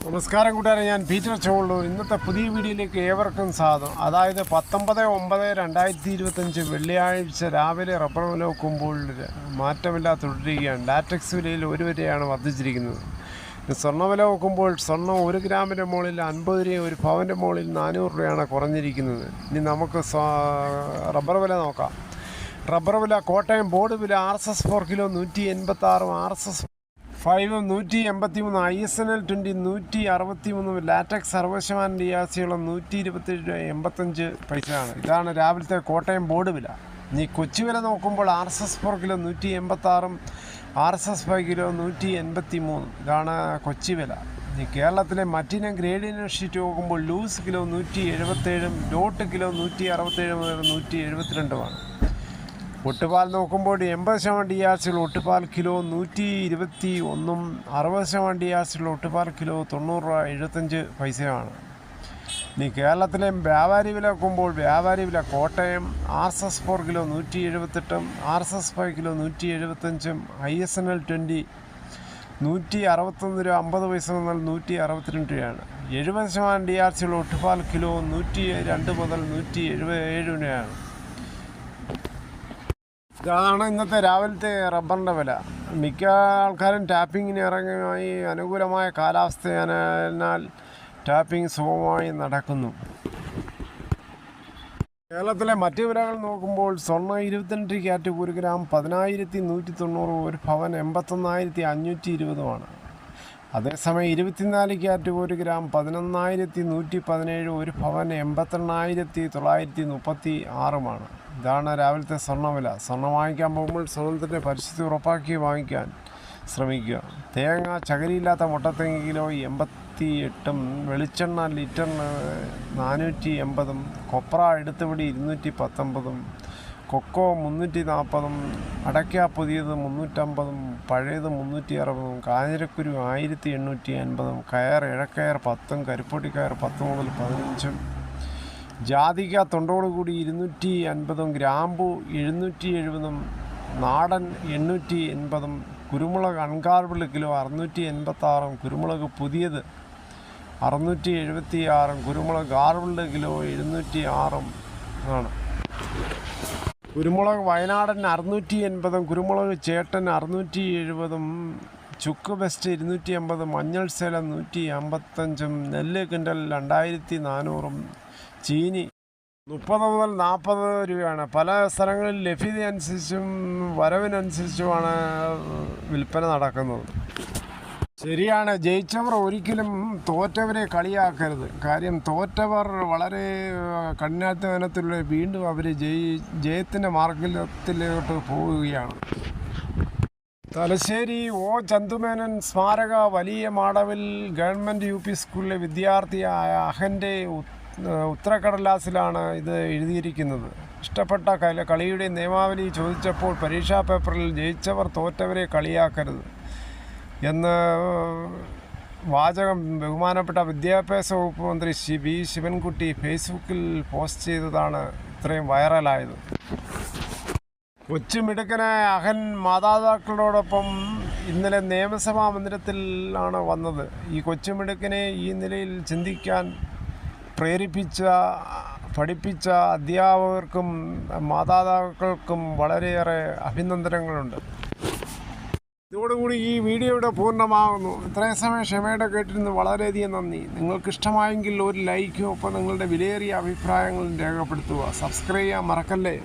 നമസ്കാരം കൂട്ടുകാരെ, ഞാൻ പീറ്റർ ചോളൂർ. ഇന്നത്തെ പുതിയ വീഡിയോയിലേക്ക് ഏവർക്കും സ്വാഗതം. അതായത് 19/9/2025 വെള്ളിയാഴ്ച രാവിലെ റബ്ബർ വില നോക്കുമ്പോൾ മാറ്റമില്ലാതെ തുടരുകയാണ്. ലാറ്റക്സ് വിലയിൽ 1 വരെയാണ് വർദ്ധിച്ചിരിക്കുന്നത്. സ്വർണ്ണ വില നോക്കുമ്പോൾ സ്വർണ്ണം 1 ഗ്രാമിൻ്റെ മുകളിൽ 50 രൂപയും 1 പവൻ്റെ മുകളിൽ 400 രൂപയാണ് കുറഞ്ഞിരിക്കുന്നത്. ഇനി നമുക്ക് റബ്ബർ വില നോക്കാം. റബ്ബർ വില കോട്ടയം ബോർഡ് വില RSS 4 kilo 186, RSS 5 183, ISNL 20 163, latex 60% ഡിയാസിയുള്ള 127 പൈസയാണ്. ഇതാണ് രാവിലത്തെ കോട്ടയം ബോർഡ് വില. ഇനി കൊച്ചി വില നോക്കുമ്പോൾ RSS 4 കിലോ 186, RSS 5 കിലോ 183, ഇതാണ് കൊച്ചി വില. ഇനി കേരളത്തിലെ മറ്റിനം ഗ്രേഡിന ഷീറ്റ് നോക്കുമ്പോൾ ലൂസ് കിലോ 177, ഡോട്ട് കിലോ 167 മുതൽ 172. ഒട്ടുപാൽ നോക്കുമ്പോൾ 80% ഡിയാസിൽ ഒട്ടുപാൽ കിലോ 121, 60% ഡിയാസിൽ ഒട്ടുപാൽ കിലോ 90 രൂപ 75 പൈസയാണ്. ഇനി കേരളത്തിലെ വ്യാപാരി വില നോക്കുമ്പോൾ വ്യാപാരി വില Kottayam RSS 4 kilo 178, RSS 5 kilo 175, ISNL 20 161 രൂപ 50 പൈസ മുതൽ 162 രൂപയാണ്. 70% ഡിയാസിൽ ഒട്ടുപാൽ കിലോ 102 മുതൽ 177 രൂപയാണ്. ഇതാണ് ഇന്നത്തെ രാവിലത്തെ റബ്ബറിൻ്റെ വില. മിക്ക ആൾക്കാരും ടാപ്പിങ്ങിന് ഇറങ്ങുമായി. അനുകൂലമായ കാലാവസ്ഥയാൽ ടാപ്പിംഗ് സുഗമമായി നടക്കുന്നു. കേരളത്തിലെ മറ്റ് വിലകൾ നോക്കുമ്പോൾ സ്വർണ്ണം 22 ക്യാരറ്റ് 1 ഗ്രാം 10,190, 1 പവൻ 81,520. അതേസമയം 24 ക്യാരറ്റ് 1 ഗ്രാം 11,117, 1 പവൻ 82,936. ഇതാണ് രാവിലത്തെ സ്വർണ്ണവില. സ്വർണ്ണം വാങ്ങിക്കാൻ പോകുമ്പോൾ സ്വർണ്ണത്തിൻ്റെ പരിസ്ഥിതി ഉറപ്പാക്കി വാങ്ങിക്കാൻ ശ്രമിക്കുക. തേങ്ങ ചകിരിയില്ലാത്ത മുട്ടത്തേങ്ങ കിലോ 88, വെളിച്ചെണ്ണ ലിറ്ററിന് 480, കൊപ്ര എടുത്തുപിടി 219, കൊക്കോ 340, അടയ്ക്ക പുതിയത് 350, പഴയത് 360, കാഞ്ഞിരക്കുരു 1850, കയർ ഇഴക്കയർ 10, കരിപ്പൊട്ടിക്കയർ 10 മുതൽ 15, ജാതിക്ക തൊണ്ടോടുകൂടി 250, ഗ്രാമ്പു 770, നാടൻ 880, കുരുമുളക് അൺഗാർബിൾഡ് കിലോ 686, കുരുമുളക് പുതിയത് 676, കുരുമുളക് ഗാർബിൾഡ് കിലോ 706 ആണ്. കുരുമുളക് വയനാടൻ 680, കുരുമുളക് ചേട്ടൻ 670, ചുക്ക് ബെസ്റ്റ് 250, മഞ്ഞൾ സേലം 155, നെല്ല് കിൻഡൽ 2400, ചീനി 30 മുതൽ 40 രൂപയാണ്. പല സ്ഥലങ്ങളിൽ ലഭ്യത അനുസരിച്ചും വരവിനനുസരിച്ചുമാണ് വിൽപ്പന നടക്കുന്നത്. ശരിയാണ്, ജയിച്ചവർ ഒരിക്കലും തോറ്റവരെ കളിയാക്കരുത്. കാര്യം തോറ്റവർ വളരെ കഠിനാധ്വാനത്തിലൂടെ വീണ്ടും അവർ ജയത്തിൻ്റെ മാർഗത്തിലോട്ട് പോവുകയാണ്. തലശ്ശേരി O ചന്തുമേനൻ സ്മാരക വലിയ മാടവിൽ ഗവൺമെൻറ് UP സ്കൂളിലെ വിദ്യാർത്ഥിയായ അഹൻ്റെ ഉത്തരക്കടലാസിലാണ് ഇത് എഴുതിയിരിക്കുന്നത്. ഇഷ്ടപ്പെട്ട കളിയുടെ നിയമാവലി ചോദിച്ചപ്പോൾ പരീക്ഷാ പേപ്പറിൽ ജയിച്ചവർ തോറ്റവരെ കളിയാക്കരുത് എന്ന് വാചകം ബഹുമാനപ്പെട്ട വിദ്യാഭ്യാസ വകുപ്പ് മന്ത്രി V ശിവൻകുട്ടി ഫേസ്ബുക്കിൽ പോസ്റ്റ് ചെയ്തതാണ് ഇത്രയും വൈറലായത്. കൊച്ചുമിടുക്കനായ അഹൻ മാതാപിതാക്കളോടൊപ്പം ഇന്നലെ നിയമസഭാ മന്ദിരത്തിലാണ് വന്നത്. ഈ കൊച്ചുമിടുക്കനെ ഈ നിലയിൽ ചിന്തിക്കാൻ പഠിപ്പിച്ച അധ്യാപകർക്കും മാതാപിതാക്കൾക്കും വളരെയേറെ അഭിനന്ദനങ്ങളുണ്ട്. ഇതോടുകൂടി ഈ വീഡിയോയുടെ പൂർണ്ണമാകുന്നു. ഇത്രയും സമയം ക്ഷമയുടെ കേട്ടിരുന്ന് വളരെയധികം നന്ദി. നിങ്ങൾക്ക് ഇഷ്ടമായെങ്കിൽ ഒരു ലൈക്കും ഒപ്പം നിങ്ങളുടെ വിലയേറിയ അഭിപ്രായങ്ങളും രേഖപ്പെടുത്തുക. സബ്സ്ക്രൈബ് ചെയ്യാൻ മറക്കല്ലേ.